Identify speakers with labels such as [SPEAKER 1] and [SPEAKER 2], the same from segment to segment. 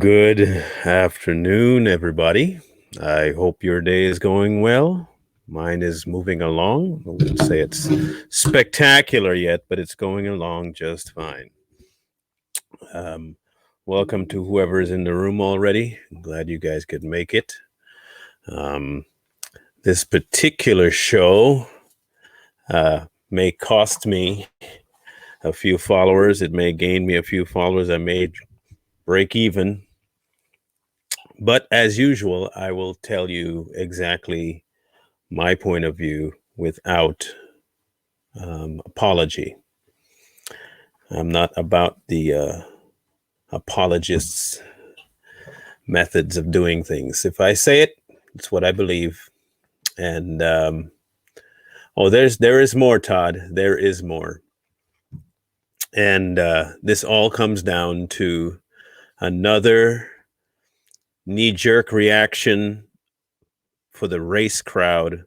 [SPEAKER 1] Good afternoon, everybody. I hope your day is going well. Mine is moving along. I wouldn't say it's spectacular yet, but it's going along just fine. Um, Welcome to whoever is in the room already. I'm glad you guys could make it. This particular show may cost me a few followers. It may gain me a few followers. I may break even. But as usual, I will tell you exactly my point of view without apology. I'm not about the apologists' methods of doing things. If I say it, it's what I believe. And there is more, Todd. There is more. And this all comes down to another knee-jerk reaction for the race crowd,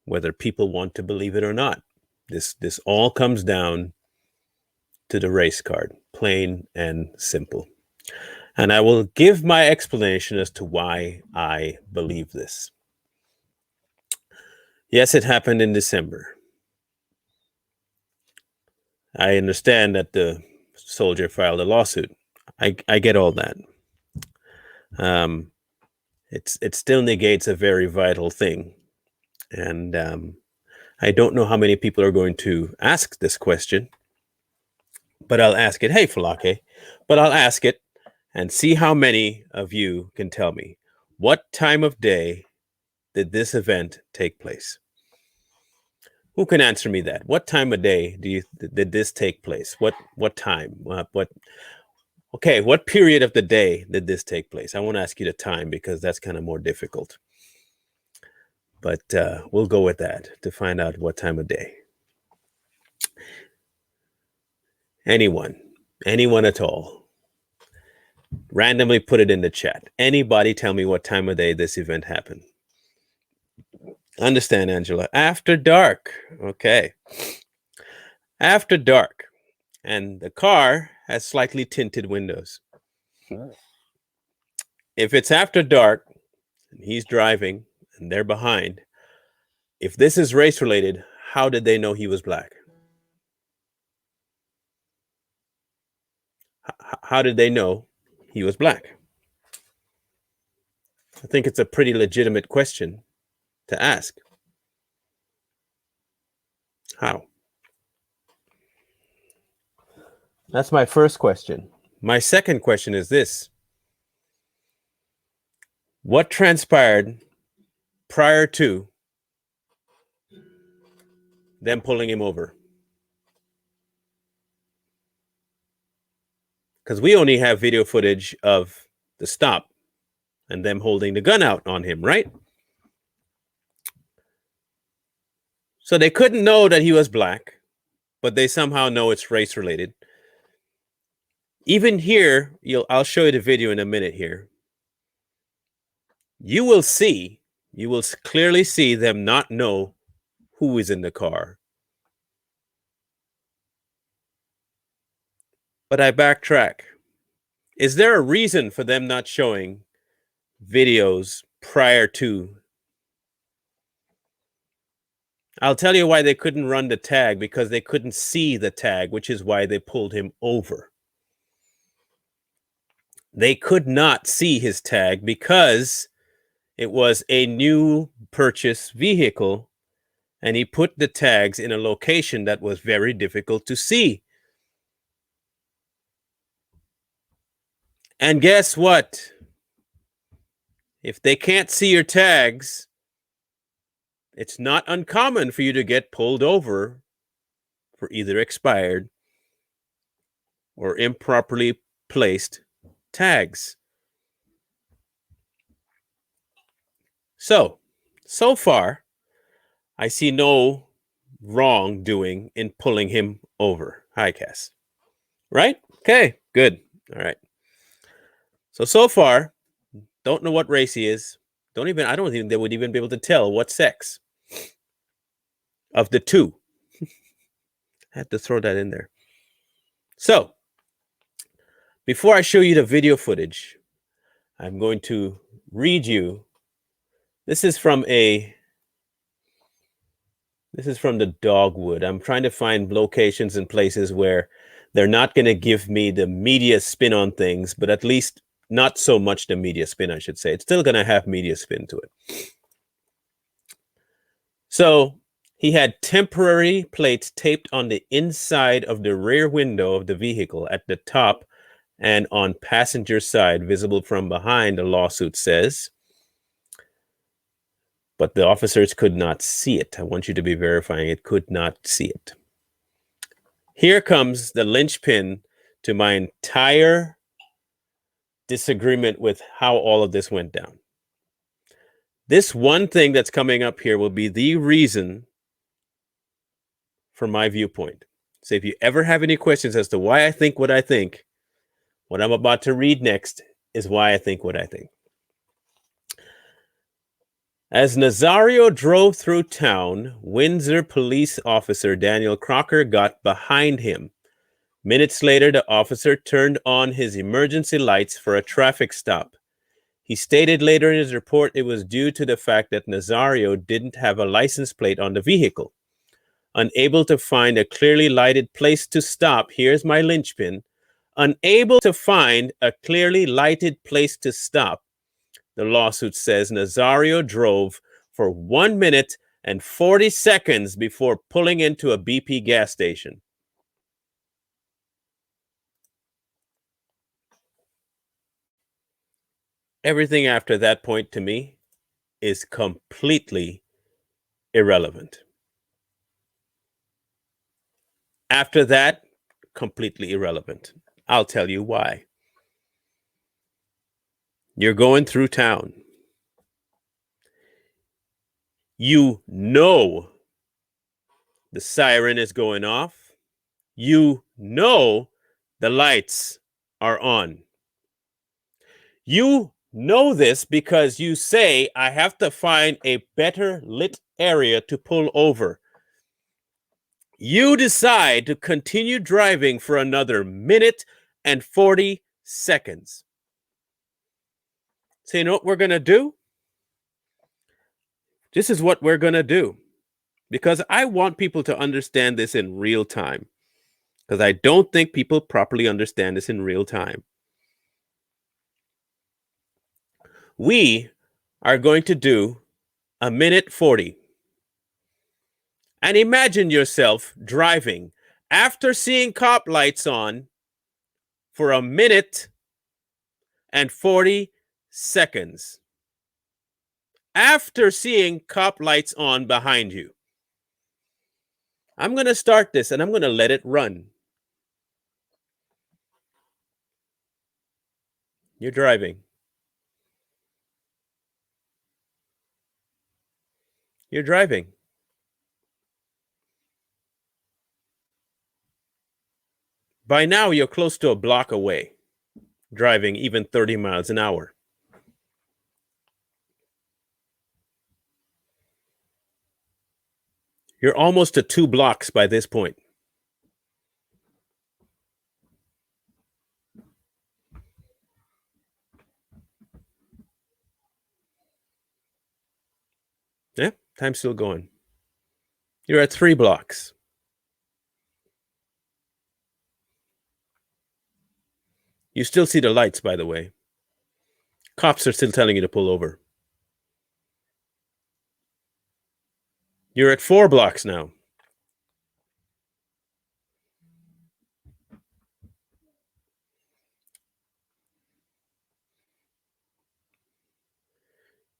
[SPEAKER 1] whether people want to believe it or not. This all comes down to the race card, plain and simple. And I will give my explanation as to why I believe this. Yes, it happened in December. I understand that the soldier filed a lawsuit. I get all that. It still negates a very vital thing. And I don't know how many people are going to ask this question, but I'll ask it. Hey, Falake, but I'll ask it and see how many of you can tell me. What time of day did this event take place? Who can answer me that? What time of day did this take place? What time? Okay, what period of the day did this take place? I won't ask you the time because that's kind of more difficult. But we'll go with that to find out what time of day. Anyone at all. Randomly put it in the chat. Anybody tell me what time of day this event happened? Understand, Angela. After dark. Okay. After dark. And the car has slightly tinted windows. If it's after dark and he's driving and they're behind, if this is race related, how did they know he was black? How did they know he was black? I think it's a pretty legitimate question to ask. How? That's my first question. My second question is this. What transpired prior to them pulling him over? Because we only have video footage of the stop and them holding the gun out on him, right? So they couldn't know that he was black, but they somehow know it's race related. Even here, I'll show you the video in a minute here. You will clearly see them not know who is in the car. But I backtrack. Is there a reason for them not showing videos prior to? I'll tell you why they couldn't run the tag, because they couldn't see the tag, which is why they pulled him over. They could not see his tag because it was a new purchase vehicle, and he put the tags in a location that was very difficult to see. And guess what? If they can't see your tags, it's not uncommon for you to get pulled over for either expired or improperly placed tags. So far, I see no wrongdoing in pulling him over. Hi, Cass. Right? Okay, good. All right. So far, don't know what race he is. I don't think they would even be able to tell what sex of the two. I had to throw that in there. So, Before I show you the video footage, I'm going to read you. This is from the dogwood. I'm trying to find locations and places where they're not going to give me the media spin on things, but at least not so much the media spin, I should say. It's still going to have media spin to it. So he had temporary plates taped on the inside of the rear window of the vehicle at the top and on passenger side, visible from behind, the lawsuit says. But the officers could not see it. I want you to be verifying it, could not see it. Here comes the linchpin to my entire disagreement with how all of this went down. This one thing that's coming up here will be the reason for my viewpoint. So if you ever have any questions as to why I think what I think, what I'm about to read next is why I think what I think. As Nazario drove through town, Windsor police officer Daniel Crocker got behind him. Minutes later, the officer turned on his emergency lights for a traffic stop. He stated later in his report it was due to the fact that Nazario didn't have a license plate on the vehicle. Unable to find a clearly lighted place to stop, here's my linchpin. Unable to find a clearly lighted place to stop, the lawsuit says Nazario drove for 1 minute and 40 seconds before pulling into a BP gas station. Everything after that point to me is completely irrelevant. After that, completely irrelevant. I'll tell you why. You're going through town. You know the siren is going off. You know the lights are on. You know this because you say, I have to find a better lit area to pull over. You decide to continue driving for another minute and 40 seconds. So you know what we're going to do? This is what we're going to do. Because I want people to understand this in real time. Because I don't think people properly understand this in real time. We are going to do a minute 40. And imagine yourself driving after seeing cop lights on for a minute and 40 seconds. After seeing cop lights on behind you. I'm going to start this and I'm going to let it run. You're driving. You're driving. By now, you're close to a block away, driving even 30 miles an hour. You're almost to 2 blocks by this point. Yeah, time's still going. You're at 3 blocks. You still see the lights, by the way. Cops are still telling you to pull over. You're at 4 blocks now.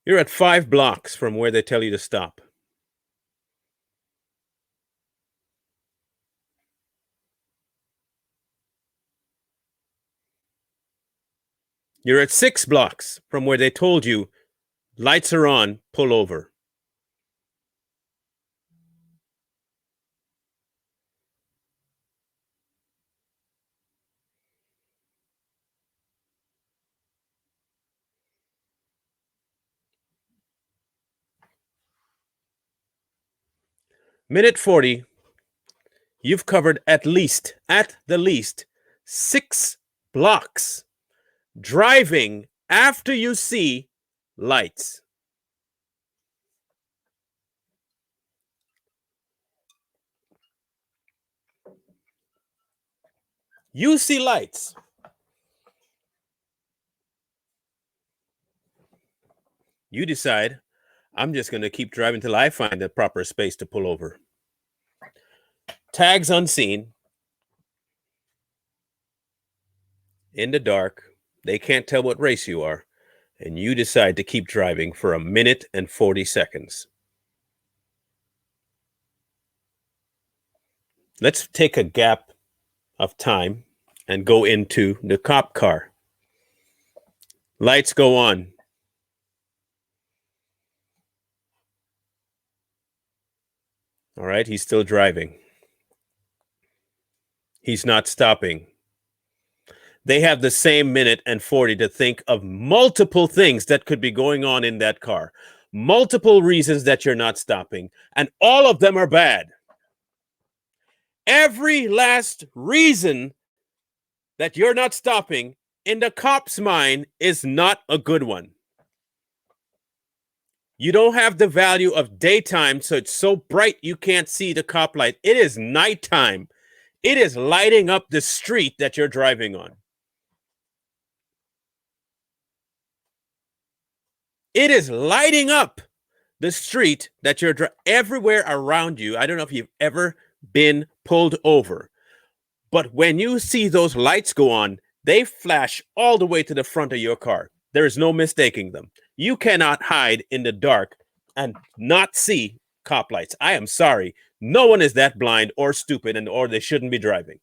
[SPEAKER 1] You're at 5 blocks from where they tell you to stop. You're at 6 blocks from where they told you lights are on, pull over. Minute 40, you've covered at the least, 6 blocks driving after you see lights? You see lights. You decide, I'm just going to keep driving till I find the proper space to pull over. Tags unseen, in the dark. They can't tell what race you are. And you decide to keep driving for 1 minute and 40 seconds. Let's take a gap of time and go into the cop car. Lights go on. All right, he's still driving. He's not stopping. They have the same minute and 40 to think of multiple things that could be going on in that car, multiple reasons that you're not stopping, and all of them are bad. Every last reason that you're not stopping in the cop's mind is not a good one. You don't have the value of daytime, so it's so bright you can't see the cop light. It is nighttime. It is lighting up the street that you're driving on. It is lighting up the street that you're everywhere around you. I don't know if you've ever been pulled over, but when you see those lights go on, they flash all the way to the front of your car. There is no mistaking them. You cannot hide in the dark and not see cop lights. I am sorry. No one is that blind or stupid, or they shouldn't be driving.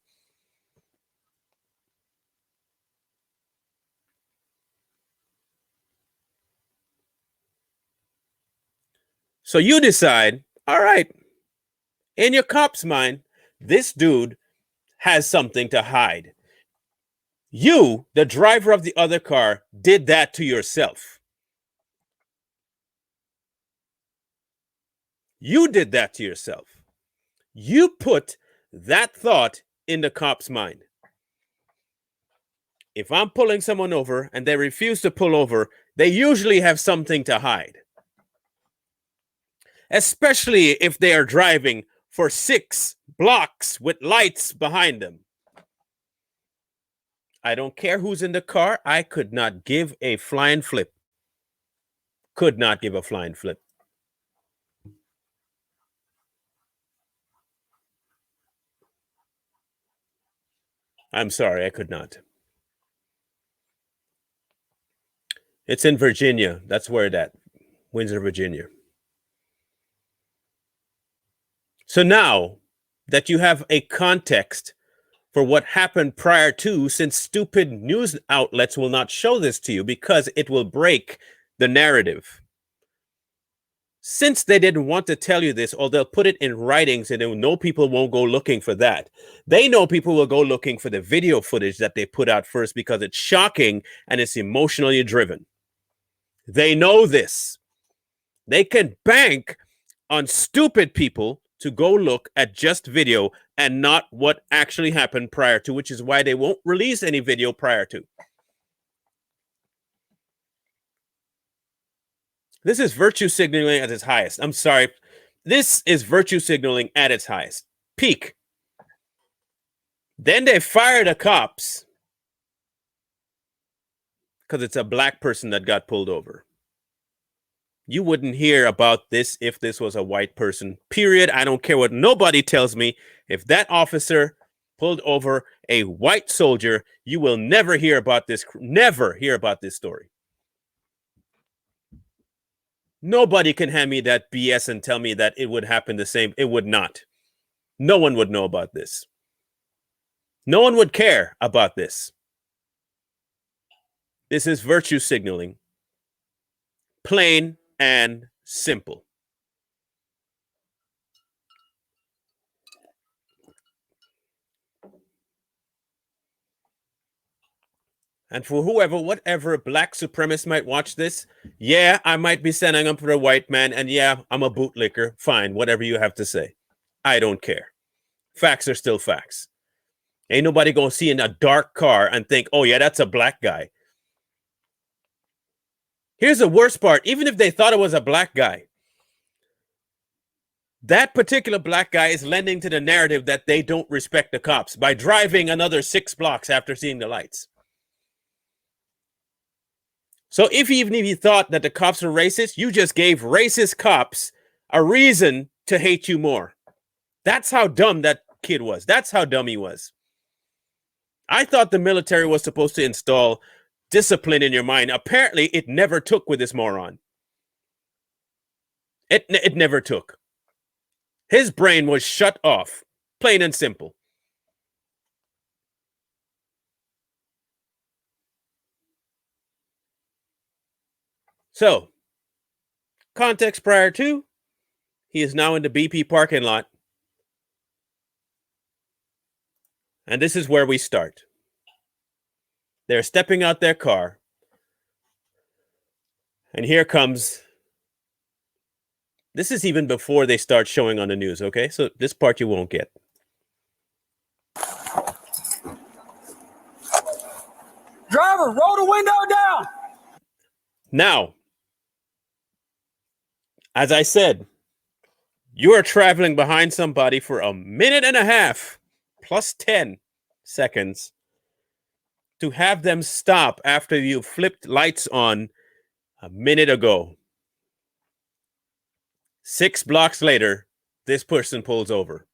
[SPEAKER 1] So you decide, all right, in your cop's mind, this dude has something to hide. You, the driver of the other car, did that to yourself. You did that to yourself. You put that thought in the cop's mind. If I'm pulling someone over and they refuse to pull over, they usually have something to hide. Especially if they are driving for 6 blocks with lights behind them. I don't care who's in the car. I could not give a flying flip. Could not give a flying flip. I'm sorry, I could not. It's in Virginia. That's where that, Windsor, Virginia. So now that you have a context for what happened prior to, since stupid news outlets will not show this to you because it will break the narrative. Since they didn't want to tell you this, or they'll put it in writings and they know people won't go looking for that. They know people will go looking for the video footage that they put out first because it's shocking and it's emotionally driven. They know this. They can bank on stupid people to go look at just video and not what actually happened prior to, which is why they won't release any video prior to. This is virtue signaling at its highest. I'm sorry. This is virtue signaling at its highest. Peak. Then they fire the cops because it's a black person that got pulled over. You wouldn't hear about this if this was a white person, period. I don't care what nobody tells me. If that officer pulled over a white soldier, you will never hear about this story. Nobody can hand me that BS and tell me that it would happen the same. It would not. No one would know about this. No one would care about this. This is virtue signaling. Plain and simple. And for whatever black supremacist might watch this, yeah, I might be standing up for a white man, and yeah, I'm a bootlicker. Fine, whatever you have to say. I don't care. Facts are still facts. Ain't nobody gonna see in a dark car and think, oh yeah, that's a black guy. Here's the worst part. Even if they thought it was a black guy, that particular black guy is lending to the narrative that they don't respect the cops by driving another 6 blocks after seeing the lights. So even if you thought that the cops were racist, you just gave racist cops a reason to hate you more. That's how dumb that kid was. That's how dumb he was. I thought the military was supposed to install discipline in your mind. Apparently, it never took with this moron. It never took. His brain was shut off, plain and simple. So, context prior to, he is now in the BP parking lot. And this is where we start. They're stepping out their car. And here comes. This is even before they start showing on the news, okay? So this part you won't get.
[SPEAKER 2] Driver, roll the window down.
[SPEAKER 1] Now, as I said, you are traveling behind somebody for a minute and a half plus 10 seconds to have them stop after you flipped lights on a minute ago. 6 blocks later, this person pulls over.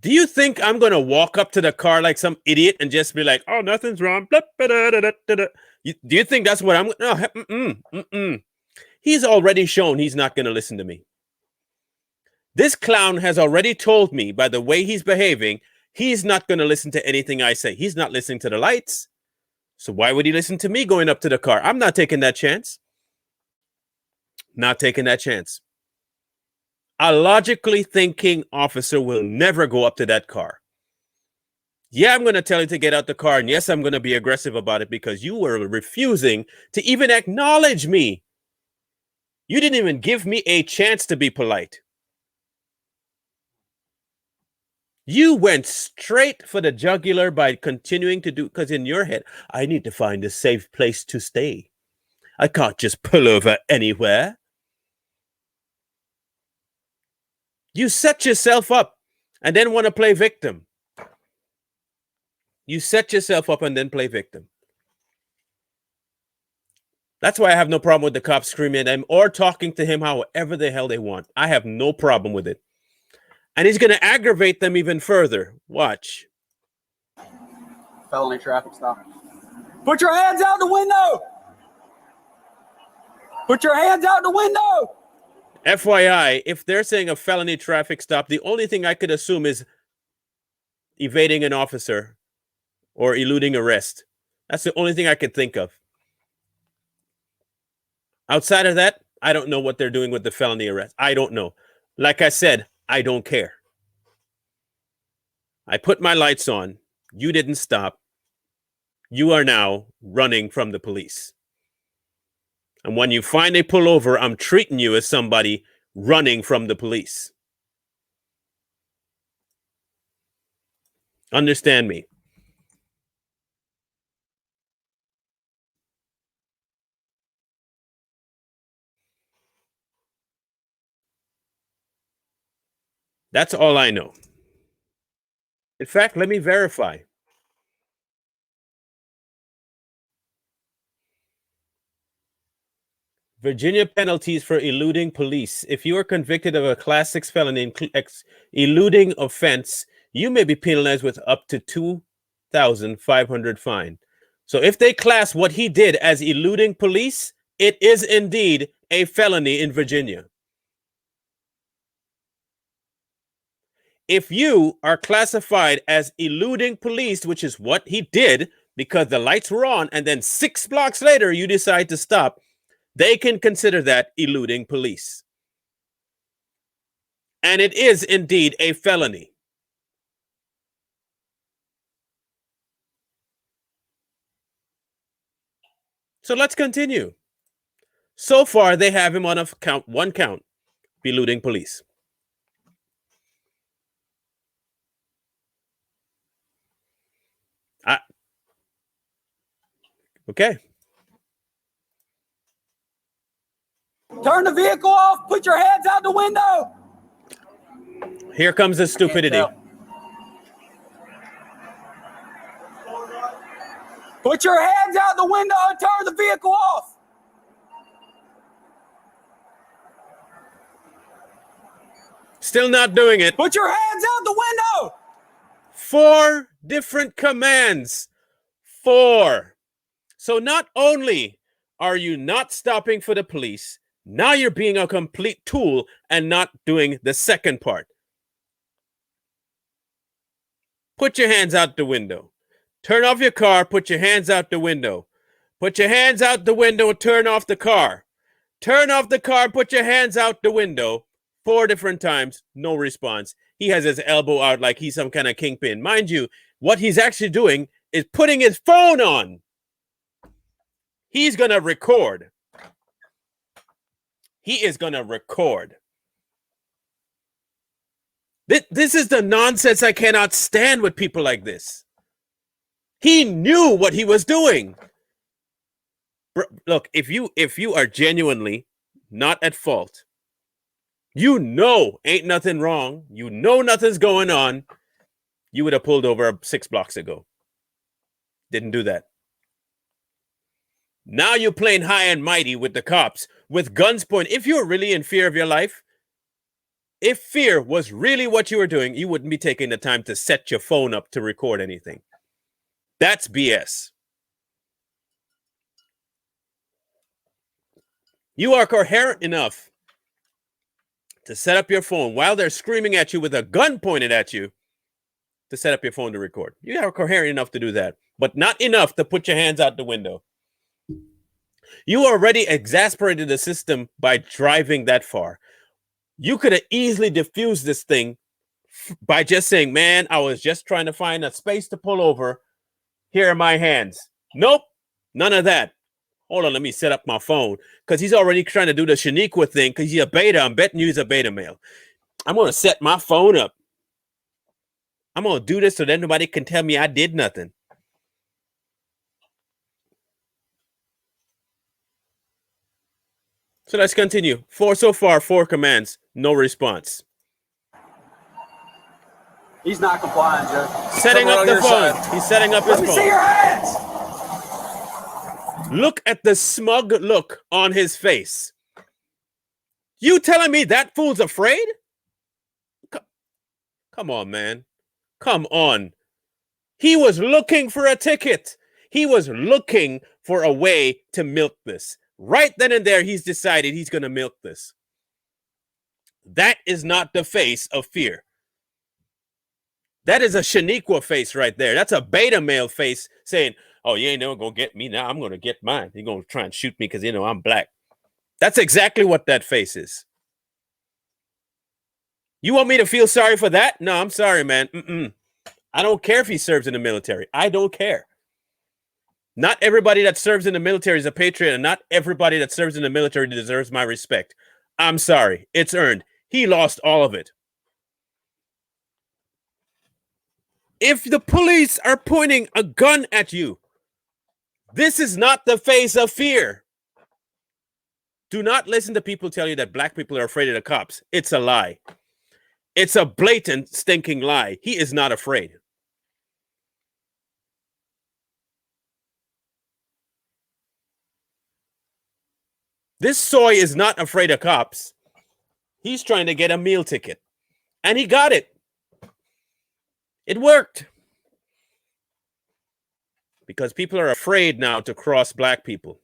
[SPEAKER 1] Do you think I'm going to walk up to the car like some idiot and just be like, oh, nothing's wrong? Do you think that's what I'm going to? No, He's already shown he's not going to listen to me. This clown has already told me by the way he's behaving, he's not going to listen to anything I say. He's not listening to the lights. So why would he listen to me going up to the car? I'm not taking that chance. Not taking that chance. A logically thinking officer will never go up to that car. Yeah, I'm going to tell you to get out the car. And yes, I'm going to be aggressive about it because you were refusing to even acknowledge me. You didn't even give me a chance to be polite. You went straight for the jugular by continuing to do, because in your head, I need to find a safe place to stay. I can't just pull over anywhere. You set yourself up and then want to play victim. You set yourself up and then play victim. That's why I have no problem with the cops screaming at him or talking to him however the hell they want. I have no problem with it. And he's going to aggravate them even further. Watch.
[SPEAKER 2] Felony traffic stop. Put your hands out the window. Put your hands out the window.
[SPEAKER 1] FYI, if they're saying a felony traffic stop, the only thing I could assume is evading an officer or eluding arrest. That's the only thing I could think of. Outside of that, I don't know what they're doing with the felony arrest. I don't know. Like I said, I don't care. I put my lights on. You didn't stop. You are now running from the police. And when you finally pull over, I'm treating you as somebody running from the police. Understand me. That's all I know. In fact, let me verify. Virginia penalties for eluding police. If you are convicted of a Class 6 felony eluding offense, you may be penalized with up to $2,500 fine. So if they class what he did as eluding police, it is indeed a felony in Virginia. If you are classified as eluding police, which is what he did because the lights were on, and then 6 blocks later you decide to stop, they can consider that eluding police. And it is indeed a felony. So let's continue. So far, they have him on one count, eluding police. Okay.
[SPEAKER 2] Turn the vehicle off. Put your hands out the window.
[SPEAKER 1] Here comes the stupidity.
[SPEAKER 2] Put your hands out the window and turn the vehicle off.
[SPEAKER 1] Still not doing it.
[SPEAKER 2] Put your hands out the window.
[SPEAKER 1] 4 different commands. 4. So not only are you not stopping for the police, now you're being a complete tool and not doing the second part. Put your hands out the window. Turn off your car, put your hands out the window. Put your hands out the window, turn off the car. Turn off the car, put your hands out the window. 4 different times, no response. He has his elbow out like he's some kind of kingpin. Mind you, what he's actually doing is putting his phone on. He's going to record. He is going to record. This is the nonsense I cannot stand with people like this. He knew what he was doing. Look, if you are genuinely not at fault, you know ain't nothing wrong, you know nothing's going on, you would have pulled over 6 blocks ago. Didn't do that. Now you're playing high and mighty with the cops, with guns pointed. If you're really in fear of your life, if fear was really what you were doing, you wouldn't be taking the time to set your phone up to record anything. That's BS. You are coherent enough to set up your phone while they're screaming at you with a gun pointed at you to set up your phone to record. You are coherent enough to do that, but not enough to put your hands out the window. You already exasperated the system by driving that far. You could have easily diffused this thing by just saying, man, I was just trying to find a space to pull over. Here are my hands. Nope, none of that. Hold on, let me set up my phone. Because he's already trying to do the Shaniqua thing because he's a beta. I'm betting you he's a beta male. I'm going to set my phone up. I'm going to do this so that nobody can tell me I did nothing. So let's continue. 4 commands, no response.
[SPEAKER 2] He's not complying, Joe.
[SPEAKER 1] Setting up the phone. He's setting up his phone.
[SPEAKER 2] Let me see your hands.
[SPEAKER 1] Look at the smug look on his face. You telling me that fool's afraid? Come on, man. Come on. He was looking for a ticket. He was looking for a way to milk this. Right then and there, he's decided he's going to milk this. That is not the face of fear. That is a Shaniqua face right there. That's a beta male face saying, oh, you ain't never going to get me now. I'm going to get mine. You're going to try and shoot me because, I'm black. That's exactly what that face is. You want me to feel sorry for that? No, I'm sorry, man. I don't care if he serves in the military. I don't care. Not everybody that serves in the military is a patriot, and not everybody that serves in the military deserves my respect. I'm sorry. It's earned. He lost all of it. If the police are pointing a gun at you, this is not the face of fear. Do not listen to people tell you that black people are afraid of the cops. It's a lie. It's a blatant, stinking lie. He is not afraid. This soy is not afraid of cops. He's trying to get a meal ticket. And he got it. It worked. Because people are afraid now to cross black people.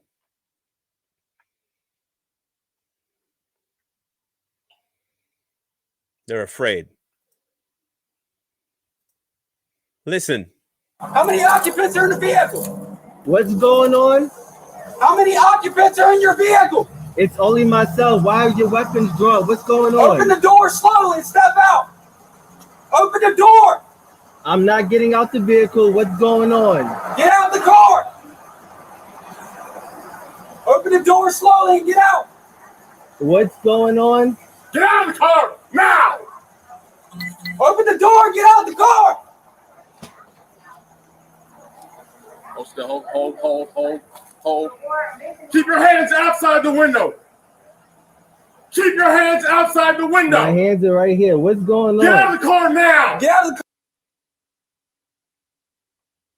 [SPEAKER 1] They're afraid. Listen.
[SPEAKER 2] How many occupants are in the vehicle?
[SPEAKER 3] What's going on?
[SPEAKER 2] How many occupants are in your vehicle?
[SPEAKER 3] It's only myself. Why are your weapons drawn? What's going on?
[SPEAKER 2] Open the door slowly and step out. Open the door.
[SPEAKER 3] I'm not getting out the vehicle. What's going on?
[SPEAKER 2] Get out the car. Open the door slowly and get out.
[SPEAKER 3] What's going on?
[SPEAKER 2] Get out of the car now. Open the door and get out of the car.
[SPEAKER 4] Hold still. Hold. Keep your hands outside the window. Keep your hands outside the window.
[SPEAKER 3] My hands are right here. What's going on?
[SPEAKER 4] Get out of the car now.
[SPEAKER 2] Get out of the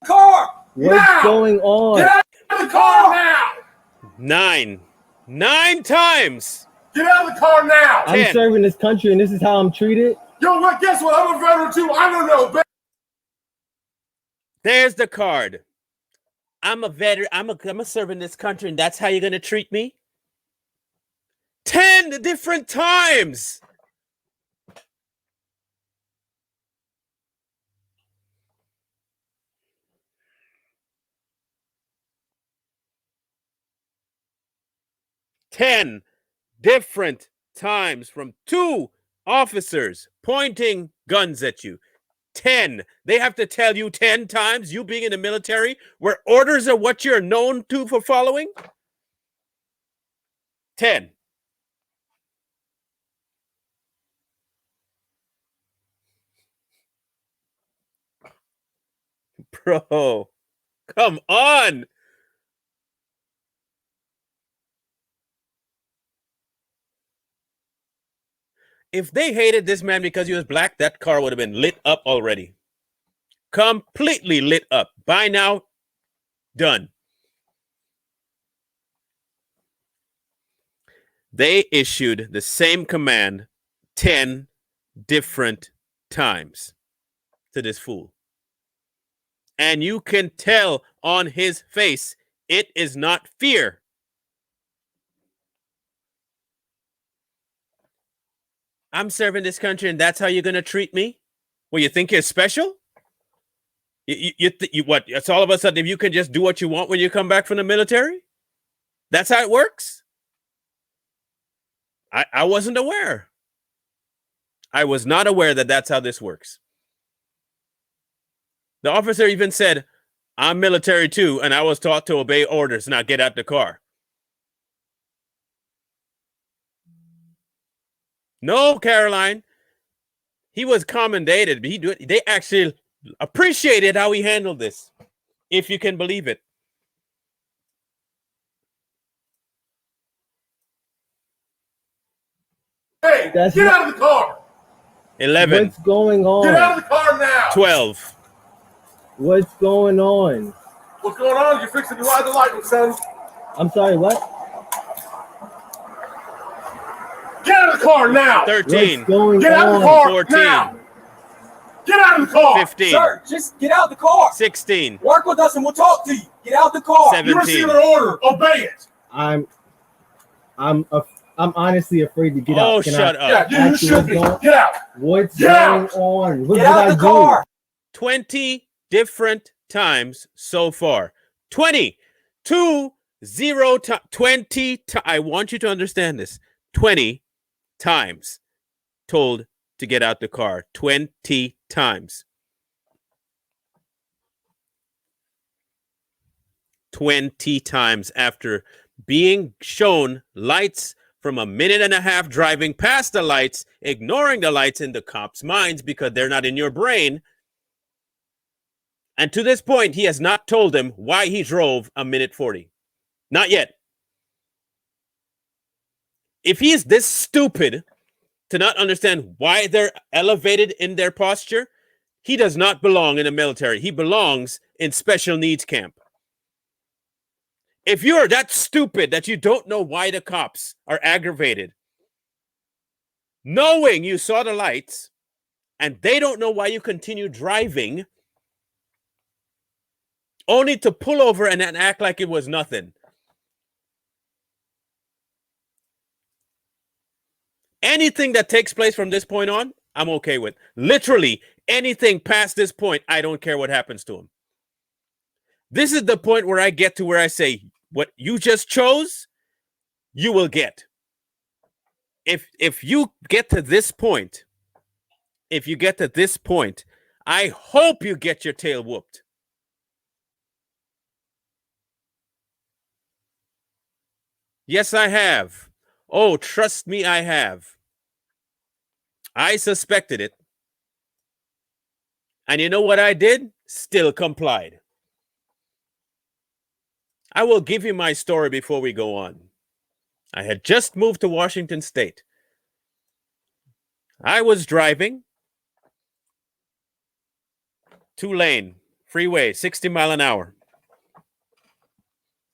[SPEAKER 2] car.
[SPEAKER 3] What's
[SPEAKER 4] now.
[SPEAKER 3] going on?
[SPEAKER 4] Get out of the car now.
[SPEAKER 1] 9 times.
[SPEAKER 4] Get out of the car now.
[SPEAKER 3] I'm
[SPEAKER 1] 10.
[SPEAKER 3] serving this country, and this is how I'm treated.
[SPEAKER 4] Yo, what? Guess what? I'm a veteran too. I don't know.
[SPEAKER 1] There's the card. I'm a veteran. I'm a serving this country, and that's how you're gonna treat me. 10 different times. Ten different times from 2 officers pointing guns at you. 10. They have to tell you 10 times, you being in the military, where orders are what you're known to for following. 10. Bro, come on. If they hated this man because he was black, that car would have been lit up already. Completely lit up. By now, done. They issued the same command 10 different times to this fool. And you can tell on his face, it is not fear. I'm serving this country, and that's how you're going to treat me? Well, you think you're special? What? It's all of a sudden, if you can just do what you want when you come back from the military? That's how it works? I wasn't aware. I was not aware that that's how this works. The officer even said, I'm military too, and I was taught to obey orders, not get out the car. No, Caroline. He was commendated. They actually appreciated how he handled this, if you can believe it.
[SPEAKER 4] Hey, get out of the car.
[SPEAKER 1] 11.
[SPEAKER 3] What's going on?
[SPEAKER 4] Get out of the car now.
[SPEAKER 1] 12.
[SPEAKER 3] What's going on?
[SPEAKER 4] What's going on? You're fixing to ride the lightning, son.
[SPEAKER 3] I'm sorry, what?
[SPEAKER 4] Get out of the car now.
[SPEAKER 1] 13.
[SPEAKER 3] What's going
[SPEAKER 4] Get out
[SPEAKER 3] on?
[SPEAKER 4] of the car
[SPEAKER 1] 14.
[SPEAKER 4] now. Get out of the car.
[SPEAKER 1] 15.
[SPEAKER 2] Sir, just get out the car.
[SPEAKER 1] 16.
[SPEAKER 2] Work with us and we'll talk to you. Get out the car.
[SPEAKER 1] 17.
[SPEAKER 4] You received an order. Obey it.
[SPEAKER 3] I'm honestly afraid to get out.
[SPEAKER 1] Oh,
[SPEAKER 3] Can
[SPEAKER 1] shut up.
[SPEAKER 4] Yeah, you should be. Get out.
[SPEAKER 3] What's
[SPEAKER 4] Yeah.
[SPEAKER 3] going on? What
[SPEAKER 2] Get
[SPEAKER 3] did
[SPEAKER 2] out
[SPEAKER 3] I
[SPEAKER 2] the
[SPEAKER 3] do?
[SPEAKER 2] car.
[SPEAKER 1] 20 different times so far. 20. 20 I want you to understand this. 20 times told to get out the car. 20 times. 20 times after being shown lights from a minute and a half driving past the lights, ignoring the lights in the cops' minds because they're not in your brain. And to this point, he has not told them why he drove a minute 40. Not yet. If he is this stupid to not understand why they're elevated in their posture, he does not belong in the military. He belongs in special needs camp. If you're that stupid that you don't know why the cops are aggravated, knowing you saw the lights, and they don't know why you continue driving, only to pull over and then act like it was nothing. Anything that takes place from this point on, I'm okay with. Literally, anything past this point, I don't care what happens to him. This is the point where I get to where I say, what you just chose, you will get. If you get to this point, I hope you get your tail whooped. Yes, I have. Oh, trust me, I have. I suspected it. And you know what I did? Still complied. I will give you my story before we go on. I had just moved to Washington State. I was driving 2-lane freeway, 60 mile an hour.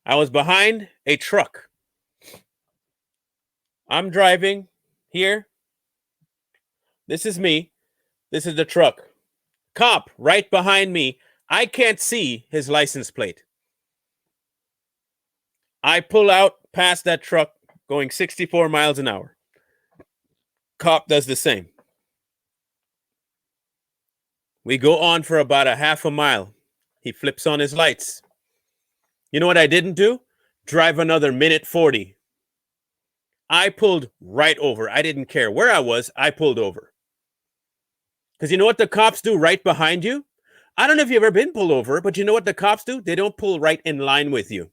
[SPEAKER 1] I was behind a truck. I'm driving here. This is me. This is the truck. Cop right behind me. I can't see his license plate. I pull out past that truck going 64 miles an hour. Cop does the same. We go on for about a half a mile. He flips on his lights. You know what I didn't do? Drive another minute 40. I pulled right over. I didn't care where I was. I pulled over. Because you know what the cops do right behind you? I don't know if you've ever been pulled over, but you know what the cops do? They don't pull right in line with you.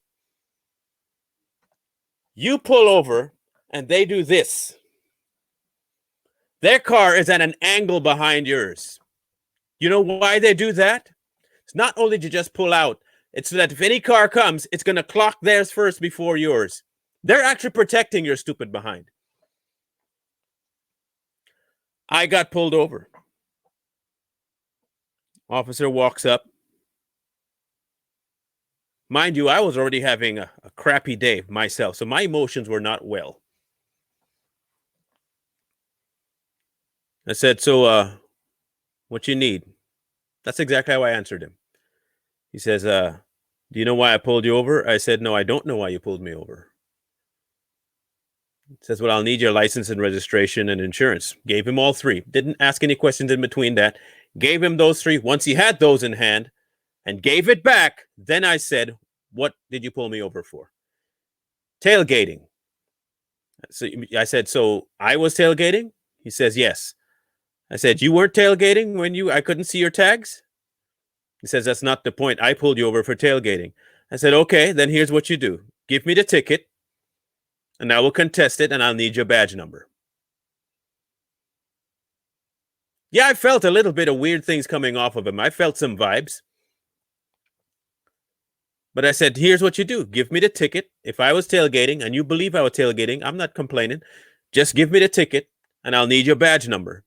[SPEAKER 1] You pull over and they do this. Their car is at an angle behind yours. You know why they do that? It's not only to just pull out, it's so that if any car comes, it's going to clock theirs first before yours. They're actually protecting your stupid behind. I got pulled over. Officer walks up. Mind you, I was already having a crappy day myself, so my emotions were not well. I said, so, what you need? That's exactly how I answered him. He says, do you know why I pulled you over? I said, no, I don't know why you pulled me over. He says, well, I'll need your license and registration and insurance. Gave him all three. Didn't ask any questions in between that. Gave him those three. Once he had those in hand and gave it back, then I said, what did you pull me over for? Tailgating. So I said, so I was tailgating? He says, yes. I said, you weren't tailgating when I couldn't see your tags? He says, that's not the point. I pulled you over for tailgating. I said, okay, then here's what you do. Give me the ticket, and I will contest it, and I'll need your badge number. Yeah, I felt a little bit of weird things coming off of him. I felt some vibes. But I said, here's what you do. Give me the ticket. If I was tailgating, and you believe I was tailgating, I'm not complaining. Just give me the ticket, and I'll need your badge number.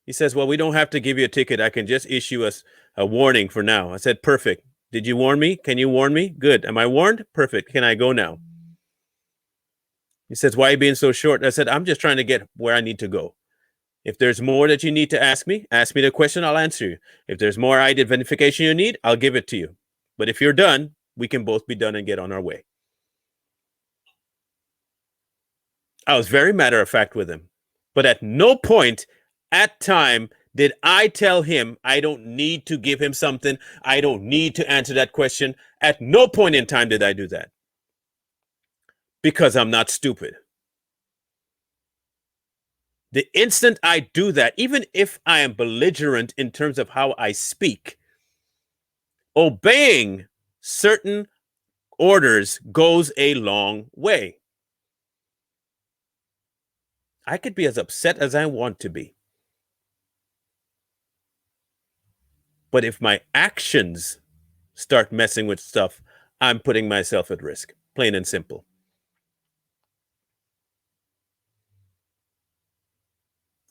[SPEAKER 1] He says, well, we don't have to give you a ticket. I can just issue us a warning for now. I said, perfect. Did you warn me? Can you warn me? Good. Am I warned? Perfect. Can I go now? He says, why are you being so short? I said, I'm just trying to get where I need to go. If there's more that you need to ask me the question, I'll answer you. If there's more identification you need, I'll give it to you. But if you're done, we can both be done and get on our way. I was very matter of fact with him. But at no point at time did I tell him I don't need to give him something. I don't need to answer that question. At no point in time did I do that. Because I'm not stupid. The instant I do that, even if I am belligerent in terms of how I speak, obeying certain orders goes a long way. I could be as upset as I want to be. But if my actions start messing with stuff, I'm putting myself at risk, plain and simple.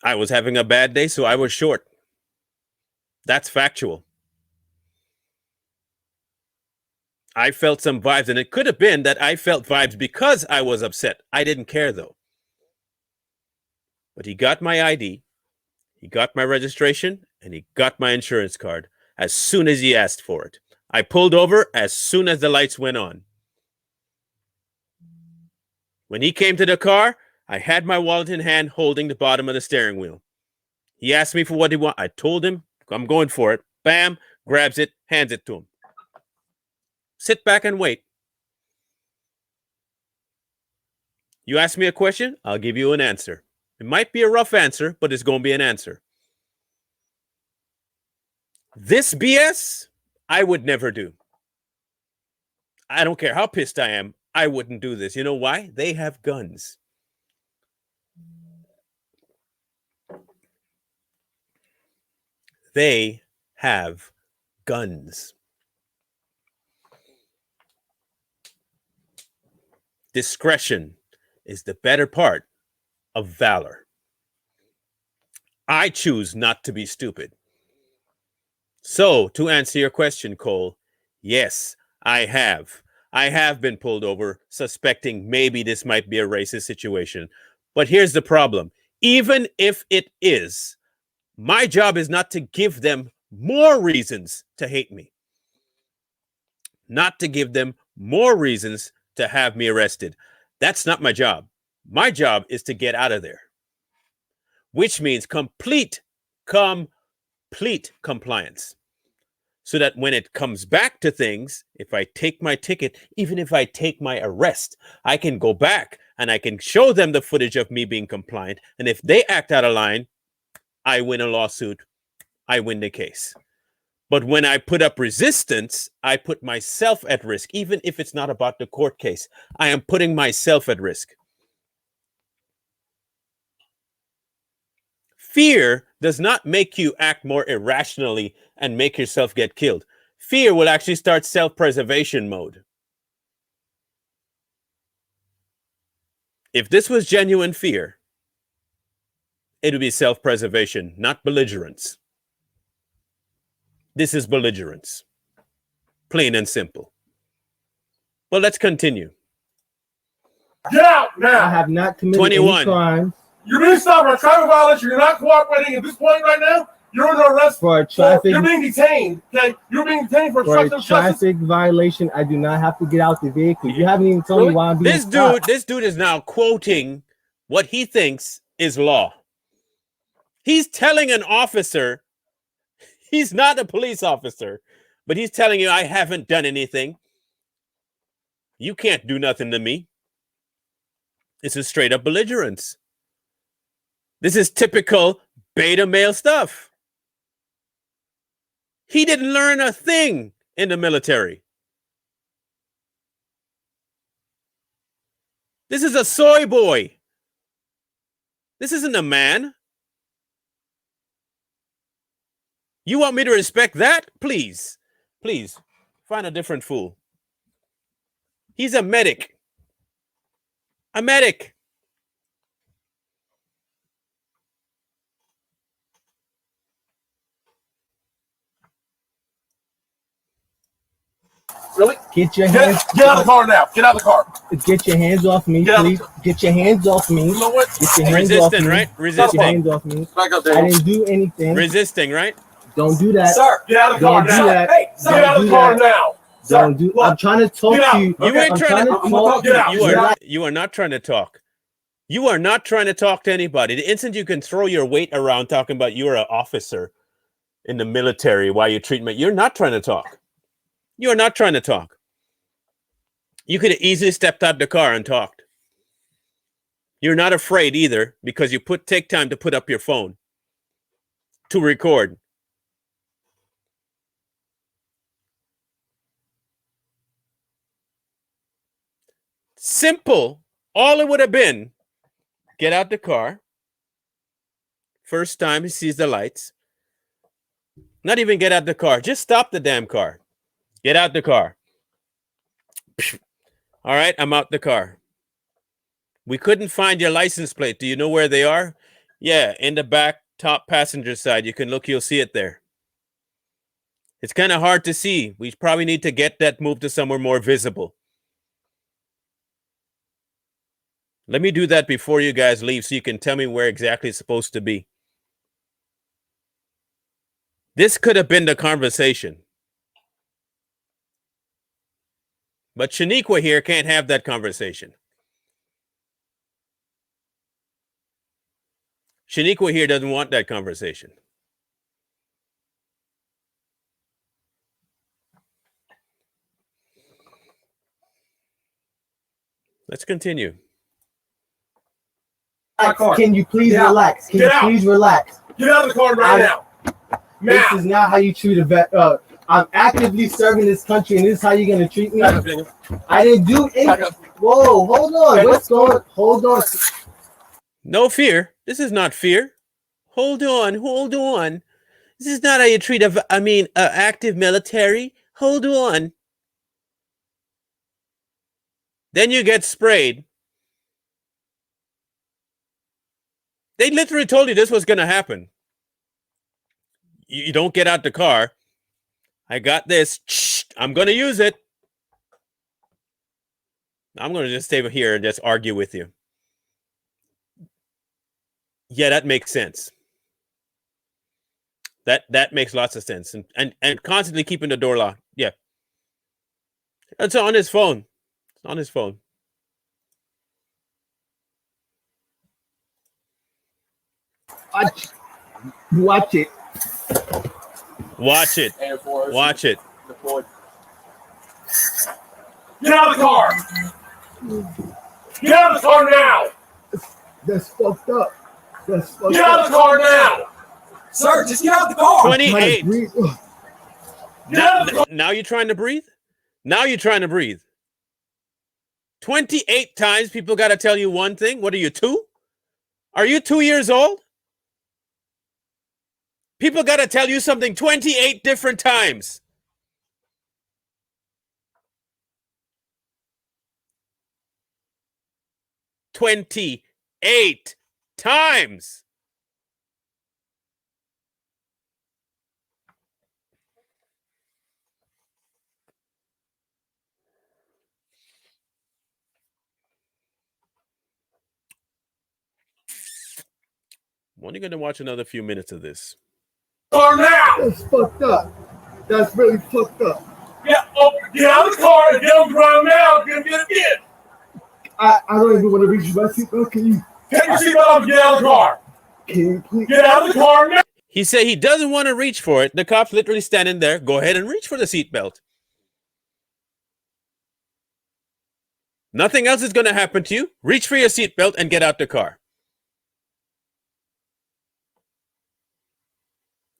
[SPEAKER 1] I was having a bad day, so I was short. That's factual. I felt some vibes, and it could have been that I felt vibes because I was upset. I didn't care, though. But he got my ID, he got my registration, and he got my insurance card as soon as he asked for it. I pulled over as soon as the lights went on. When he came to the car, I had my wallet in hand holding the bottom of the steering wheel. He asked me for what he wanted. I told him, I'm going for it. Bam, grabs it, hands it to him. Sit back and wait. You ask me a question, I'll give you an answer. It might be a rough answer, but it's going to be an answer. This BS, I would never do. I don't care how pissed I am. I wouldn't do this. You know why? They have guns. They have guns. Discretion is the better part of valor. I choose not to be stupid. So, to answer your question, Cole, yes, I have. I have been pulled over suspecting maybe this might be a racist situation. But here's the problem. Even if it is, my job is not to give them more reasons to hate me. Not to give them more reasons to have me arrested. That's not my job. My job is to get out of there, which means complete compliance. So that when it comes back to things, if I take my ticket, even if I take my arrest, I can go back and I can show them the footage of me being compliant. And if they act out of line, I win a lawsuit. I win the case. But when I put up resistance, I put myself at risk, even if it's not about the court case. I am putting myself at risk. Fear does not make you act more irrationally and make yourself get killed. Fear will actually start self-preservation mode. If this was genuine fear, it would be self-preservation, not belligerence. This is belligerence. Plain and simple. Well, let's continue.
[SPEAKER 4] Get out now.
[SPEAKER 3] I have not committed
[SPEAKER 1] 21.
[SPEAKER 3] any crimes
[SPEAKER 4] You're being stopped for a traffic violation. You're not cooperating at this point right now. You're under arrest.
[SPEAKER 3] for a traffic
[SPEAKER 4] You're being detained. Okay, you're being detained for
[SPEAKER 3] for a
[SPEAKER 4] obstruction of justice.
[SPEAKER 3] traffic violation. I do not have to get out the vehicle. You haven't even told me why I'm being stopped.
[SPEAKER 1] This dude is now quoting what he thinks is law. He's telling an officer, he's not a police officer, but he's telling you, I haven't done anything. You can't do nothing to me. This is straight up belligerence. This is typical beta male stuff. He didn't learn a thing in the military. This is a soy boy. This isn't a man. You want me to respect that? Please, please find a different fool. He's a medic. A medic.
[SPEAKER 4] Really?
[SPEAKER 3] Get your hands.
[SPEAKER 4] Get out of the car now. Get out of the car.
[SPEAKER 3] Get your hands off me,
[SPEAKER 4] Get out.
[SPEAKER 3] please. Get your hands off me.
[SPEAKER 4] You know what?
[SPEAKER 3] Get your hands off
[SPEAKER 1] Resisting,
[SPEAKER 3] me.
[SPEAKER 1] right?
[SPEAKER 3] Get your
[SPEAKER 1] Resisting.
[SPEAKER 3] hands off me.
[SPEAKER 4] Back up
[SPEAKER 3] I
[SPEAKER 4] there.
[SPEAKER 3] didn't do anything.
[SPEAKER 1] Resisting, right?
[SPEAKER 3] Don't do that.
[SPEAKER 2] Sir,
[SPEAKER 4] Get out of the car
[SPEAKER 3] Don't do
[SPEAKER 4] now.
[SPEAKER 3] that.
[SPEAKER 2] Hey, sir,
[SPEAKER 4] Get out of
[SPEAKER 3] Don't
[SPEAKER 4] the
[SPEAKER 3] do
[SPEAKER 4] car
[SPEAKER 3] that.
[SPEAKER 4] now.
[SPEAKER 3] Don't do.
[SPEAKER 2] Look,
[SPEAKER 3] I'm trying to talk
[SPEAKER 4] get out.
[SPEAKER 3] to you.
[SPEAKER 1] You
[SPEAKER 4] Okay.
[SPEAKER 1] ain't
[SPEAKER 3] I'm
[SPEAKER 1] trying to.
[SPEAKER 3] talk.
[SPEAKER 4] Get out.
[SPEAKER 1] You are not trying to talk. You are not trying to talk to anybody. The instant you can throw your weight around talking about you're an officer in the military while you treat me, you're not trying to talk. You are not trying to talk. You could have easily stepped out the car and talked. You're not afraid either because you take time to put up your phone to record. Simple. All it would have been, get out the car. First time he sees the lights. Not even get out the car. Just stop the damn car. Get out the car. All right, I'm out the car. We couldn't find your license plate. Do you know where they are? Yeah, in the back top passenger side. You can look, you'll see it there. It's kind of hard to see. We probably need to get that moved to somewhere more visible. Let me do that before you guys leave so you can tell me where exactly it's supposed to be. This could have been the conversation. But Shaniqua here can't have that conversation. Shaniqua here doesn't want that conversation. Let's continue.
[SPEAKER 3] Can you please
[SPEAKER 2] Get out.
[SPEAKER 3] relax? Can
[SPEAKER 4] Get
[SPEAKER 3] you
[SPEAKER 4] out.
[SPEAKER 3] please relax?
[SPEAKER 4] Get out of the car right now.
[SPEAKER 3] This
[SPEAKER 4] Now.
[SPEAKER 3] is not how you treat a vet. I'm actively serving this country, and this is how you're gonna treat me.
[SPEAKER 4] Back up, nigga.
[SPEAKER 3] I didn't do
[SPEAKER 4] Back
[SPEAKER 3] anything.
[SPEAKER 4] up.
[SPEAKER 3] Whoa, hold on. What's going? Hold on.
[SPEAKER 1] No fear. This is not fear. Hold on. Hold on. This is not how you treat active military. Hold on. Then you get sprayed. They literally told you this was going to happen. You don't get out the car. I got this. I'm going to use it. I'm going to just stay here and just argue with you. Yeah, that makes sense. That makes lots of sense. And constantly keeping the door locked. Yeah. It's on his phone. It's on his phone.
[SPEAKER 3] Watch it.
[SPEAKER 1] Watch it. Watch it.
[SPEAKER 4] Get out of the car! Get out of the car now!
[SPEAKER 3] That's fucked up. That's fucked
[SPEAKER 4] Get out of the car now!
[SPEAKER 2] Sir, just get out the car.
[SPEAKER 1] 28.
[SPEAKER 4] Get out of the car!
[SPEAKER 1] Now you're trying to breathe? Now you're trying to breathe. 28 times people got to tell you one thing. What are you, 2? Are you 2 years old? People got to tell you something 28 different times. $28 times. I'm only going to watch another few minutes of this.
[SPEAKER 4] Car now!
[SPEAKER 3] That's fucked up. That's really fucked up.
[SPEAKER 4] Get out of the car and get on the ground now. Get it.
[SPEAKER 3] I don't even want to reach my seatbelt. Can you?
[SPEAKER 4] Take your seatbelt off and get out of the car.
[SPEAKER 3] Can you please?
[SPEAKER 4] Get out of the car now.
[SPEAKER 1] He said he doesn't want to reach for it. The cop's literally standing there. Go ahead and reach for the seatbelt. Nothing else is going to happen to you. Reach for your seatbelt and get out the car.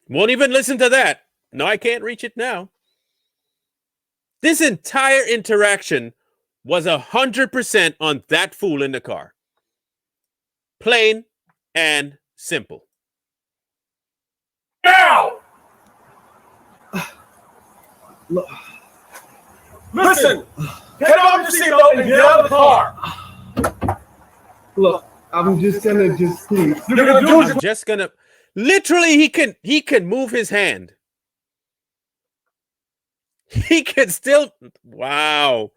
[SPEAKER 1] Won't even listen to that. No, I can't reach it now. This entire interaction was 100% on that fool in the car. Plain and simple.
[SPEAKER 4] Now!
[SPEAKER 3] Look,
[SPEAKER 4] Listen! Get off your seatbelt and get out of the car!
[SPEAKER 3] look, I'm just gonna please.
[SPEAKER 4] You're gonna do
[SPEAKER 1] I'm just gonna literally he can move his hand. He can still wow.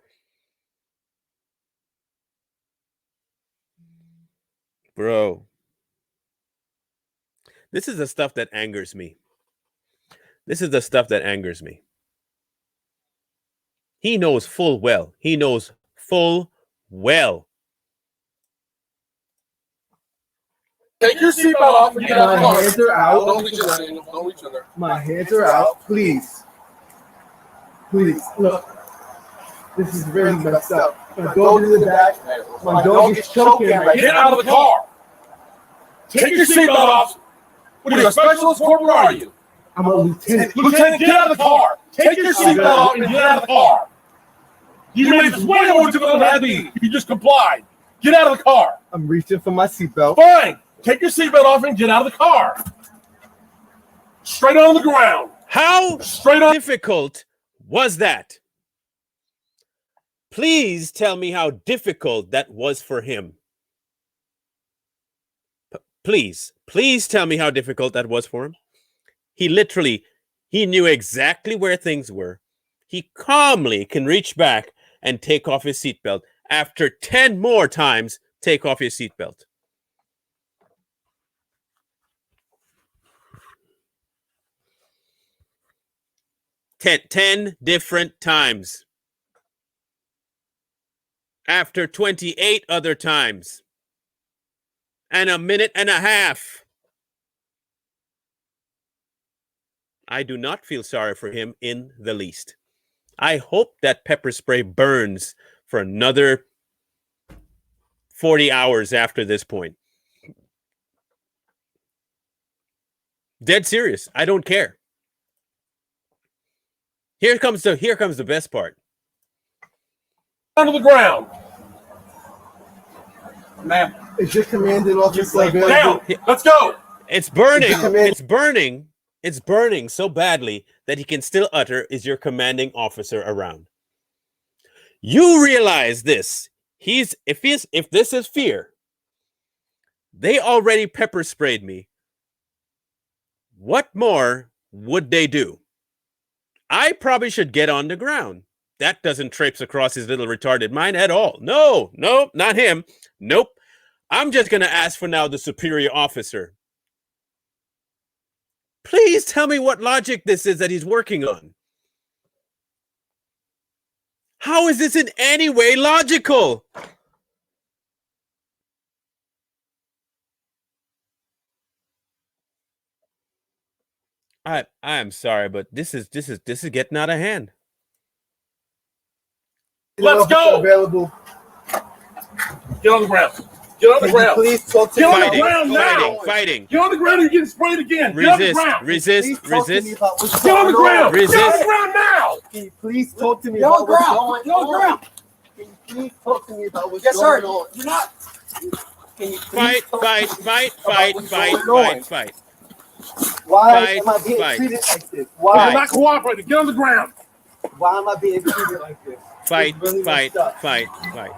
[SPEAKER 1] Bro. This is the stuff that angers me. This is the stuff that angers me. He knows full well. He knows full well.
[SPEAKER 4] Take your seatbelt off and get out of the
[SPEAKER 3] My
[SPEAKER 4] car.
[SPEAKER 3] hands are out.
[SPEAKER 4] Don't reach in there, Daniel. Don't reach in there.
[SPEAKER 3] My hands are out. Please. Please. Look. This is really messed up. My dog is in the back. My dog is choking right
[SPEAKER 4] Get
[SPEAKER 3] now.
[SPEAKER 4] out of the car. Take your seatbelt off. What are you, a specialist? What are you?
[SPEAKER 3] I'm a lieutenant.
[SPEAKER 4] Lieutenant, get out of the car. Take your seatbelt off and get out of the car. You made this way more difficult than it had to be. You just complied. Get out of the car.
[SPEAKER 3] I'm reaching for my seatbelt.
[SPEAKER 4] Fine. Take your seatbelt off and get out of the car. Straight on the ground.
[SPEAKER 1] How
[SPEAKER 4] Straight on.
[SPEAKER 1] difficult was that? Please tell me how difficult that was for him. Please tell me how difficult that was for him. He knew exactly where things were. He calmly can reach back and take off his seatbelt. After 10 more times, take off his seatbelt. 10 different times. After 28 other times. And a minute and a half. I do not feel sorry for him in the least. I hope that pepper spray burns for another 40 hours after this point. Dead serious. I don't care. Here comes the best part.
[SPEAKER 4] Onto the ground.
[SPEAKER 2] Ma'am.
[SPEAKER 3] Is your commanding officer available?
[SPEAKER 4] Down. Let's go.
[SPEAKER 1] It's burning. It's burning. It's burning so badly that he can still utter, "Is your commanding officer around?" You realize this. If this is fear, they already pepper sprayed me. What more would they do? I probably should get on the ground. That doesn't traipse across his little retarded mind at all. No, not him. Nope. I'm just going to ask for now the superior officer. Please tell me what logic this is that he's working on. How is this in any way logical? I am sorry, but this is getting out of hand.
[SPEAKER 4] Let's go.
[SPEAKER 3] Available.
[SPEAKER 4] Get on the ground. Get on the ground.
[SPEAKER 3] Please talk to
[SPEAKER 4] Get on
[SPEAKER 3] me.
[SPEAKER 4] the ground now.
[SPEAKER 1] Fighting.
[SPEAKER 4] Get on the ground and you're getting sprayed again. Get on the ground.
[SPEAKER 1] Resist.
[SPEAKER 3] Please talk to me about what's
[SPEAKER 4] Get on the
[SPEAKER 3] going
[SPEAKER 4] ground.
[SPEAKER 1] Resist.
[SPEAKER 4] Get on the ground now.
[SPEAKER 3] Can you please talk to me
[SPEAKER 2] Get on
[SPEAKER 3] about
[SPEAKER 2] the
[SPEAKER 3] what's
[SPEAKER 2] ground.
[SPEAKER 3] going
[SPEAKER 2] Get on the ground.
[SPEAKER 3] Can you please talk to me about what's
[SPEAKER 2] Yes, sir.
[SPEAKER 3] going on?
[SPEAKER 2] You're not.
[SPEAKER 3] Can you please talk to me
[SPEAKER 1] Fight.
[SPEAKER 3] Why am I being
[SPEAKER 1] Fight.
[SPEAKER 3] treated like this?
[SPEAKER 4] You're
[SPEAKER 3] Why?
[SPEAKER 4] not cooperating. Get on the ground.
[SPEAKER 3] Why am I being treated like this?
[SPEAKER 1] Fight.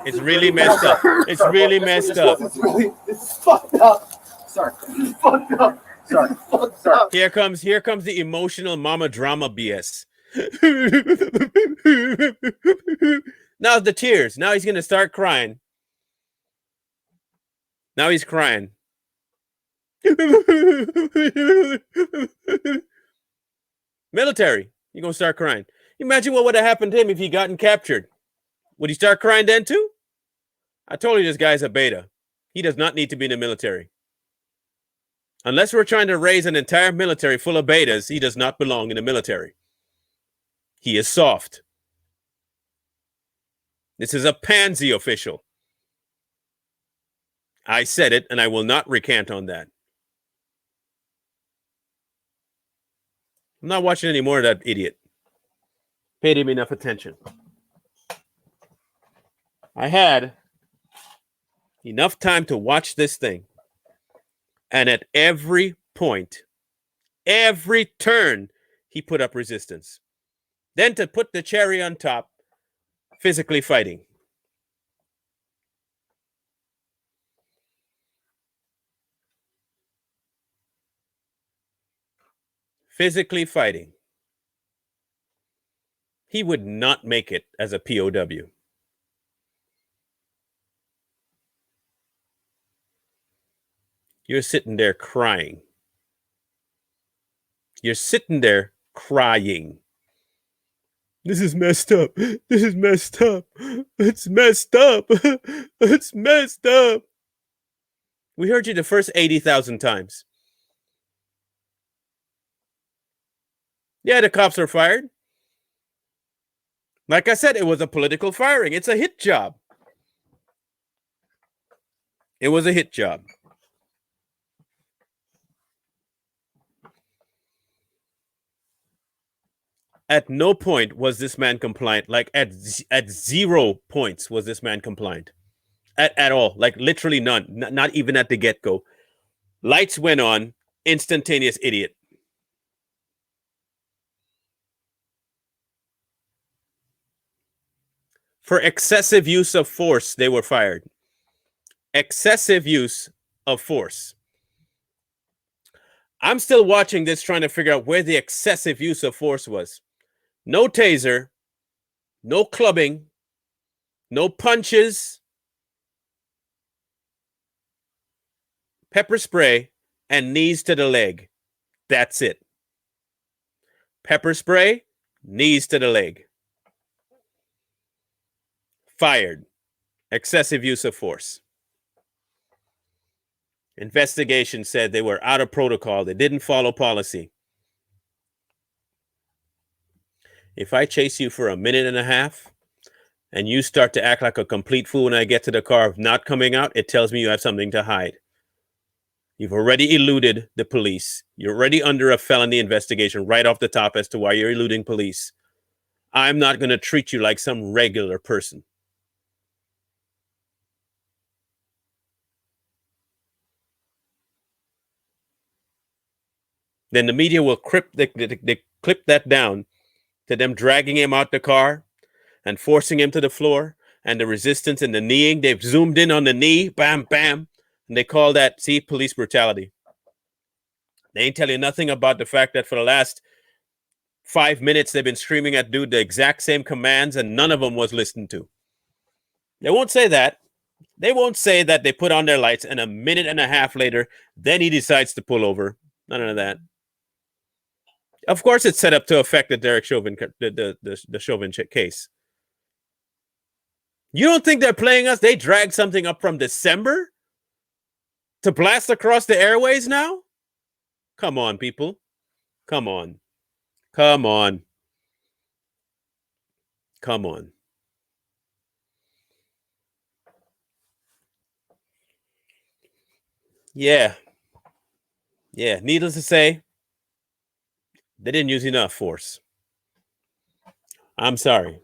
[SPEAKER 3] It's really messed up.
[SPEAKER 1] It's really messed up. It's really messed up.
[SPEAKER 3] This is fucked up.
[SPEAKER 2] Sir.
[SPEAKER 3] This is fucked up.
[SPEAKER 2] Sir.
[SPEAKER 3] This is fucked up.
[SPEAKER 1] Here comes the emotional mama drama BS. Now the tears. Now he's gonna start crying. Now he's crying. Military. You're gonna start crying. Imagine what would have happened to him if he gotten captured. Would he start crying then too? I told you this guy's a beta. He does not need to be in the military. Unless we're trying to raise an entire military full of betas, he does not belong in the military. He is soft. This is a pansy official. I said it, and I will not recant on that. I'm not watching any more of that idiot. Paid him enough attention. I had enough time to watch this thing. And at every point, every turn, he put up resistance. Then to put the cherry on top, physically fighting. Physically fighting. He would not make it as a POW. You're sitting there crying. You're sitting there crying. This is messed up. This is messed up. It's messed up. It's messed up. We heard you the first 80,000 times. Yeah, the cops are fired. Like I said, it was a political firing. It's a hit job. It was a hit job. At no point was this man compliant. Like at 0 points was this man compliant. At all. Like literally none. Not even at the get-go. Lights went on. Instantaneous idiot. For excessive use of force, they were fired. Excessive use of force. I'm still watching this, trying to figure out where the excessive use of force was. No taser, no clubbing, no punches, pepper spray, and knees to the leg. That's it. Pepper spray, knees to the leg. Fired. Excessive use of force. Investigation said they were out of protocol. They didn't follow policy. If I chase you for a minute and a half and you start to act like a complete fool when I get to the car of not coming out, it tells me you have something to hide. You've already eluded the police. You're already under a felony investigation right off the top as to why you're eluding police. I'm not going to treat you like some regular person. Then the media will they clip that down to them dragging him out the car and forcing him to the floor, and the resistance and the kneeing. They've zoomed in on the knee, bam, bam, and they call that, see, police brutality. They ain't tell you nothing about the fact that for the last 5 minutes they've been screaming at dude the exact same commands, and none of them was listened to. They won't say that. They won't say that they put on their lights, and a minute and a half later, then he decides to pull over. None of that. Of course, it's set up to affect the Derek Chauvin, the Chauvin case. You don't think they're playing us? They dragged something up from December to blast across the airways now? Come on, people. Come on. Come on. Come on. Yeah. Yeah. Needless to say, they didn't use enough force. I'm sorry.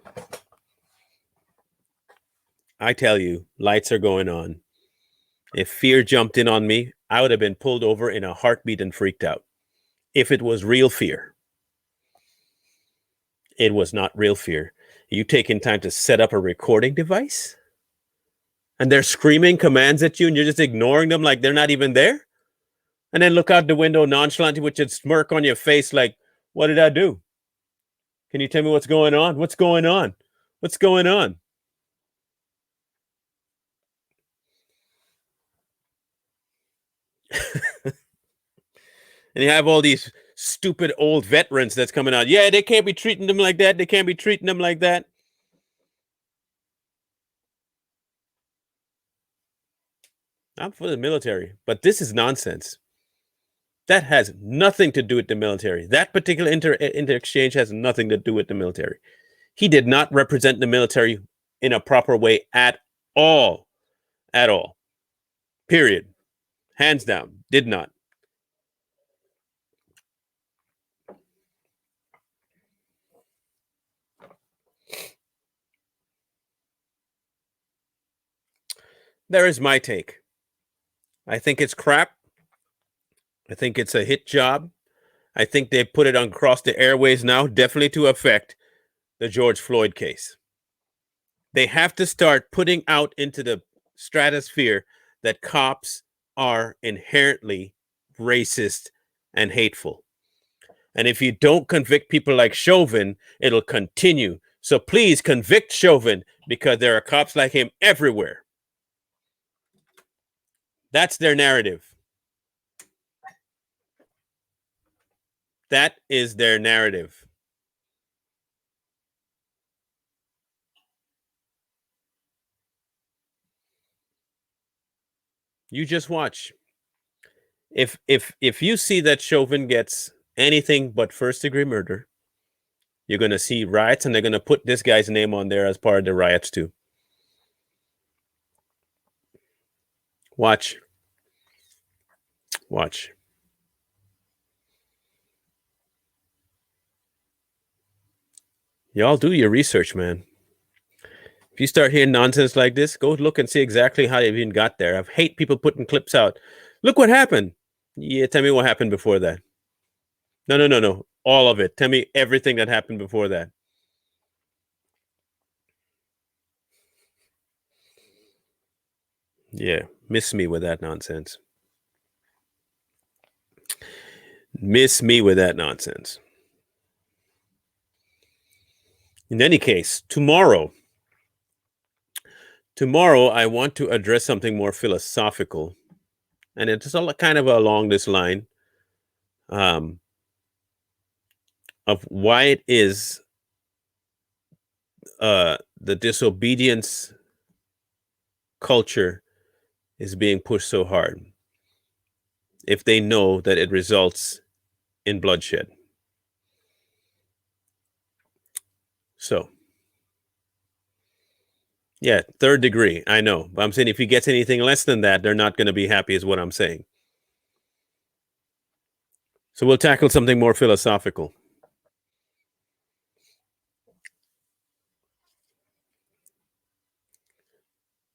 [SPEAKER 1] I tell you, lights are going on. If fear jumped in on me, I would have been pulled over in a heartbeat and freaked out. If it was real fear. It was not real fear. You taking time to set up a recording device? And they're screaming commands at you and you're just ignoring them like they're not even there? And then look out the window nonchalantly with a smirk on your face like, what did I do? Can you tell me what's going on? What's going on? What's going on? And you have all these stupid old veterans that's coming out. Yeah, they can't be treating them like that. They can't be treating them like that. I'm for the military, but this is nonsense. That has nothing to do with the military. That particular inter-exchange has nothing to do with the military. He did not represent the military in a proper way at all. At all. Period. Hands down. Did not. There is my take. I think it's crap. I think it's a hit job. I think they put it on across the airways now, definitely to affect the George Floyd case. They have to start putting out into the stratosphere that cops are inherently racist and hateful. And if you don't convict people like Chauvin, it'll continue. So please convict Chauvin because there are cops like him everywhere. That's their narrative. That is their narrative. You just watch. If you see that Chauvin gets anything but first-degree murder, you're going to see riots, and they're going to put this guy's name on there as part of the riots too. Watch. Watch. Y'all do your research, man. If you start hearing nonsense like this, go look and see exactly how they even got there. I hate people putting clips out. Look what happened. Yeah, tell me what happened before that. No. All of it. Tell me everything that happened before that. Yeah, miss me with that nonsense. Miss me with that nonsense. In any case, tomorrow, I want to address something more philosophical, and it's all kind of along this line of why it is the disobedience culture is being pushed so hard if they know that it results in bloodshed. So, yeah, 3rd degree, I know. But I'm saying if he gets anything less than that, they're not going to be happy is what I'm saying. So we'll tackle something more philosophical.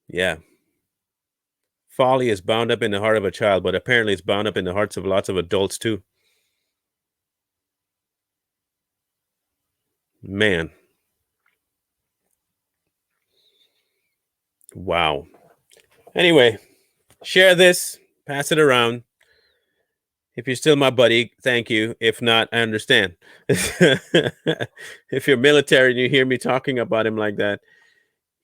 [SPEAKER 1] Yeah. Folly is bound up in the heart of a child, but apparently it's bound up in the hearts of lots of adults too. Man. Wow. Anyway, share this, pass it around. If you're still my buddy, thank you. If not, I understand. If you're military and you hear me talking about him like that,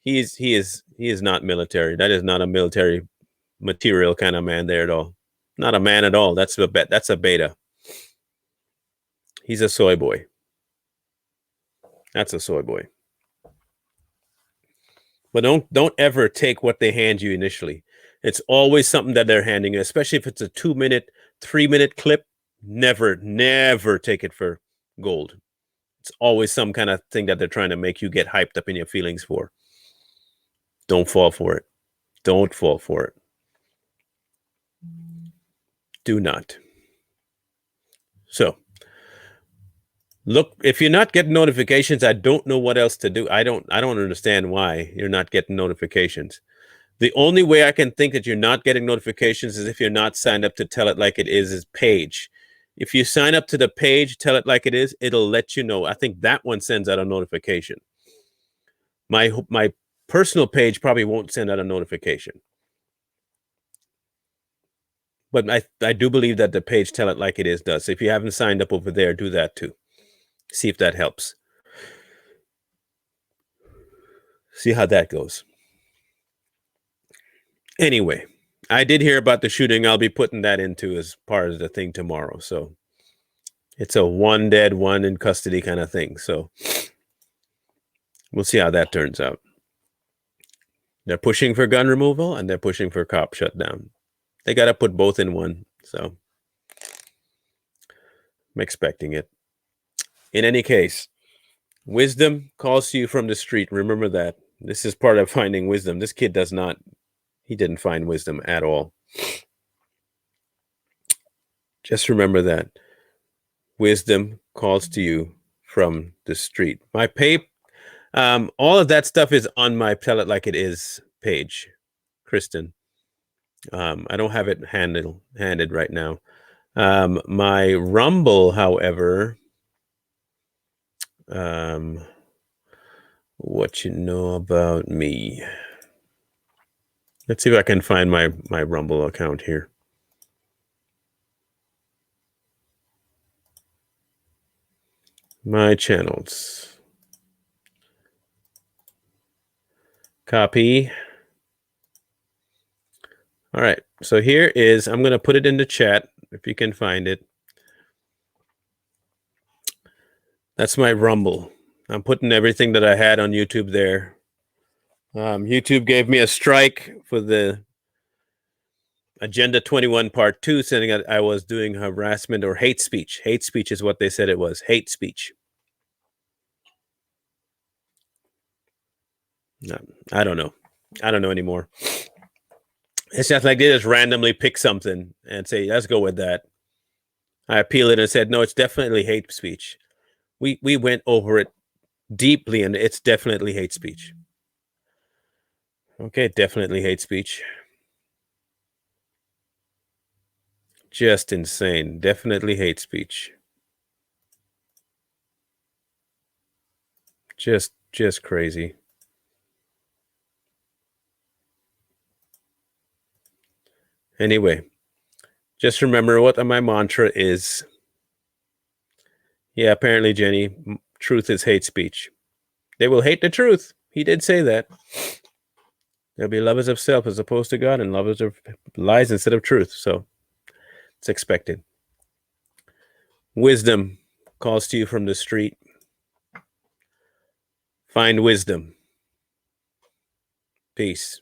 [SPEAKER 1] he is not military. That is not a military material kind of man there at all. Not a man at all. That's a beta. He's a soy boy. That's a soy boy. But don't ever take what they hand you initially. It's always something that they're handing you, especially if it's a 2-minute, 3-minute clip. Never take it for gold. It's always some kind of thing that they're trying to make you get hyped up in your feelings for. Don't fall for it. Don't fall for it. Do not. So, look, if you're not getting notifications, I don't know what else to do. I don't understand why you're not getting notifications. The only way I can think that you're not getting notifications is if you're not signed up to Tell It Like It Is page. If you sign up to the page, Tell It Like It Is, it'll let you know. I think that one sends out a notification. My personal page probably won't send out a notification. But I do believe that the page Tell It Like It Is does. So if you haven't signed up over there, do that too. See if that helps. See how that goes. Anyway, I did hear about the shooting. I'll be putting that into as part of the thing tomorrow. So it's a 1 dead, 1 in custody kind of thing. So we'll see how that turns out. They're pushing for gun removal and they're pushing for cop shutdown. They got to put both in one. So I'm expecting it. In any case, wisdom calls to you from the street. Remember that. This is part of finding wisdom. This kid he didn't find wisdom at all. Just remember that. Wisdom calls to you from the street. My all of that stuff is on my Tell It Like It Is page, Kristen. I don't have it handed right now. My Rumble, however, what you know about me. Let's see if I can find my Rumble account here. My channels. Copy. All right. So here is, I'm going to put it in the chat if you can find it. That's my Rumble. I'm putting everything that I had on YouTube there. YouTube gave me a strike for the Agenda 21 Part 2, saying that I was doing harassment or hate speech. Hate speech is what they said it was. Hate speech. No, I don't know. I don't know anymore. It's just like they just randomly pick something and say, let's go with that. I appealed it and said, no, it's definitely hate speech. We went over it deeply, and it's definitely hate speech. Okay, definitely hate speech. Just insane. Definitely hate speech. Just crazy. Anyway, just remember what my mantra is. Yeah, apparently, Jenny, truth is hate speech. They will hate the truth. He did say that. They'll be lovers of self as opposed to God and lovers of lies instead of truth. So it's expected. Wisdom calls to you from the street. Find wisdom. Peace.